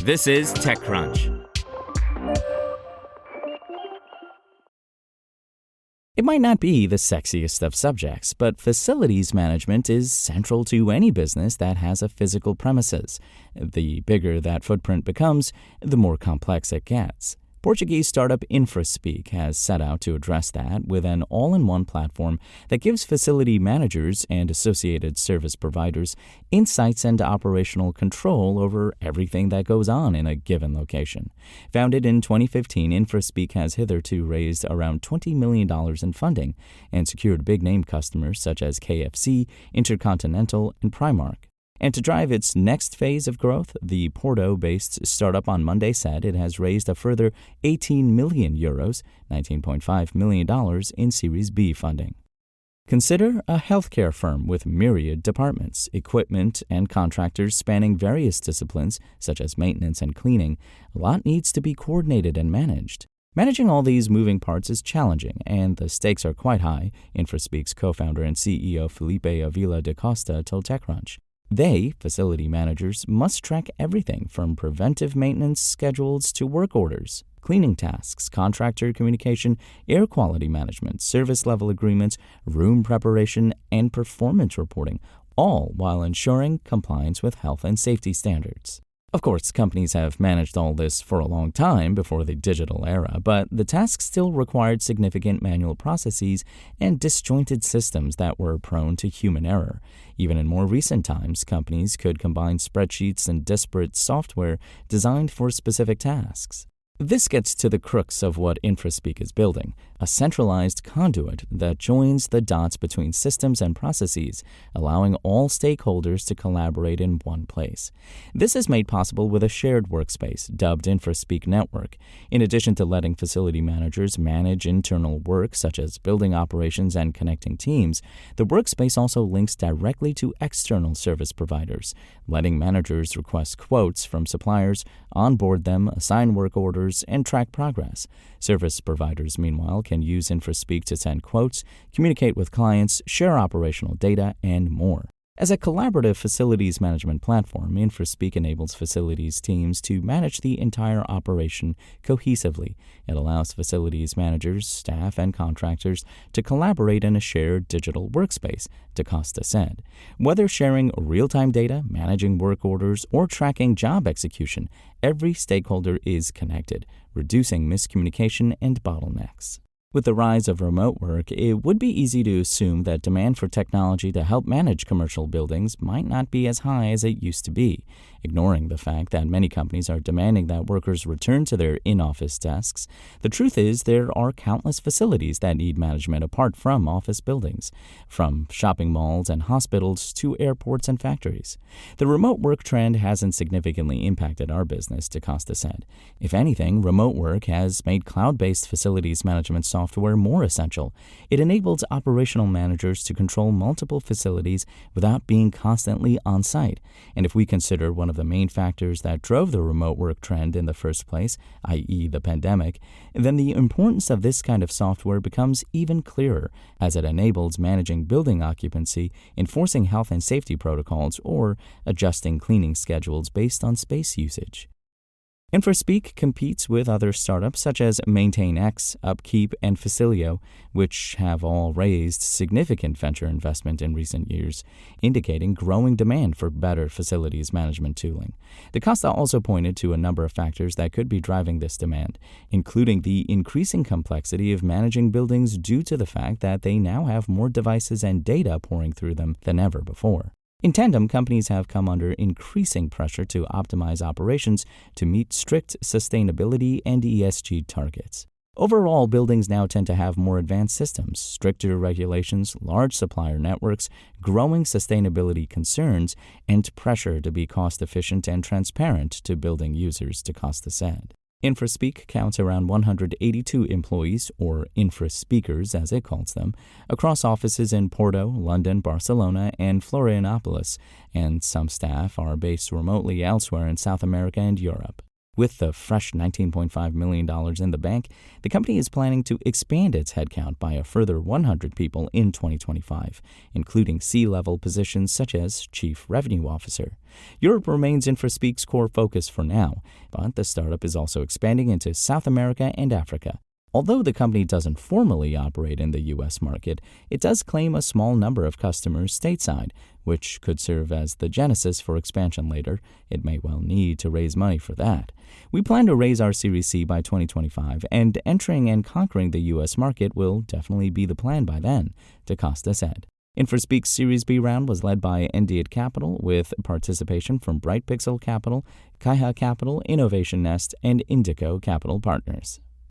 This is TechCrunch. It might not be the sexiest of subjects, but facilities management is central to any business that has a physical premises. The bigger that footprint becomes, the more complex it gets. Portuguese startup Infraspeak has set out to address that with an all-in-one platform that gives facility managers and associated service providers insights and operational control over everything that goes on in a given location. Founded in 2015, Infraspeak has hitherto raised around $20 million in funding and secured big-name customers such as KFC, Intercontinental, and Primark. And to drive its next phase of growth, the Porto-based startup on Monday said it has raised a further 18 million euros, $19.5 million in Series B funding. Consider a healthcare firm with myriad departments, equipment, and contractors spanning various disciplines, such as maintenance and cleaning. A lot needs to be coordinated and managed. Managing all these moving parts is challenging, and the stakes are quite high, Infraspeak's co-founder and CEO Felipe Avila da Costa told TechCrunch. They, facility managers, must track everything from preventive maintenance schedules to work orders, cleaning tasks, contractor communication, air quality management, service level agreements, room preparation, and performance reporting, all while ensuring compliance with health and safety standards. Of course, companies have managed all this for a long time before the digital era, but the task still required significant manual processes and disjointed systems that were prone to human error. Even in more recent times, companies could combine spreadsheets and disparate software designed for specific tasks. This gets to the crux of what Infraspeak is building, a centralized conduit that joins the dots between systems and processes, allowing all stakeholders to collaborate in one place. This is made possible with a shared workspace, dubbed Infraspeak Network. In addition to letting facility managers manage internal work such as building operations and connecting teams, the workspace also links directly to external service providers, letting managers request quotes from suppliers, onboard them, assign work orders, and track progress. Service providers, meanwhile, can use Infraspeak to send quotes, communicate with clients, share operational data, and more. As a collaborative facilities management platform, Infraspeak enables facilities teams to manage the entire operation cohesively. It allows facilities managers, staff, and contractors to collaborate in a shared digital workspace, da Costa said. Whether sharing real-time data, managing work orders, or tracking job execution, every stakeholder is connected, reducing miscommunication and bottlenecks. With the rise of remote work, it would be easy to assume that demand for technology to help manage commercial buildings might not be as high as it used to be, ignoring the fact that many companies are demanding that workers return to their in-office desks. The truth is there are countless facilities that need management apart from office buildings, from shopping malls and hospitals to airports and factories. The remote work trend hasn't significantly impacted our business, da Costa said. If anything, remote work has made cloud-based facilities management software more essential. It enables operational managers to control multiple facilities without being constantly on site. And if we consider one of the main factors that drove the remote work trend in the first place, i.e. the pandemic, then the importance of this kind of software becomes even clearer, as it enables managing building occupancy, enforcing health and safety protocols, or adjusting cleaning schedules based on space usage. Infraspeak competes with other startups such as MaintainX, Upkeep, and Facilio, which have all raised significant venture investment in recent years, indicating growing demand for better facilities management tooling. Da Costa also pointed to a number of factors that could be driving this demand, including the increasing complexity of managing buildings due to the fact that they now have more devices and data pouring through them than ever before. In tandem, companies have come under increasing pressure to optimize operations to meet strict sustainability and ESG targets. Overall, buildings now tend to have more advanced systems, stricter regulations, large supplier networks, growing sustainability concerns, and pressure to be cost-efficient and transparent to building users, da Costa said. Infraspeak counts around 182 employees, or Infraspeakers as it calls them, across offices in Porto, London, Barcelona, and Florianopolis, and some staff are based remotely elsewhere in South America and Europe. With the fresh $19.5 million in the bank, the company is planning to expand its headcount by a further 100 people in 2025, including C-level positions such as Chief Revenue Officer. Europe remains Infraspeak's core focus for now, but the startup is also expanding into South America and Africa. Although the company doesn't formally operate in the U.S. market, it does claim a small number of customers stateside, which could serve as the genesis for expansion later. It may well need to raise money for that. We plan to raise our Series C by 2025, and entering and conquering the U.S. market will definitely be the plan by then, DaCosta said. Infraspeak's Series B round was led by Endiat Capital, with participation from Bright Pixel Capital, Kaiha Capital, Innovation Nest, and Indico Capital Partners.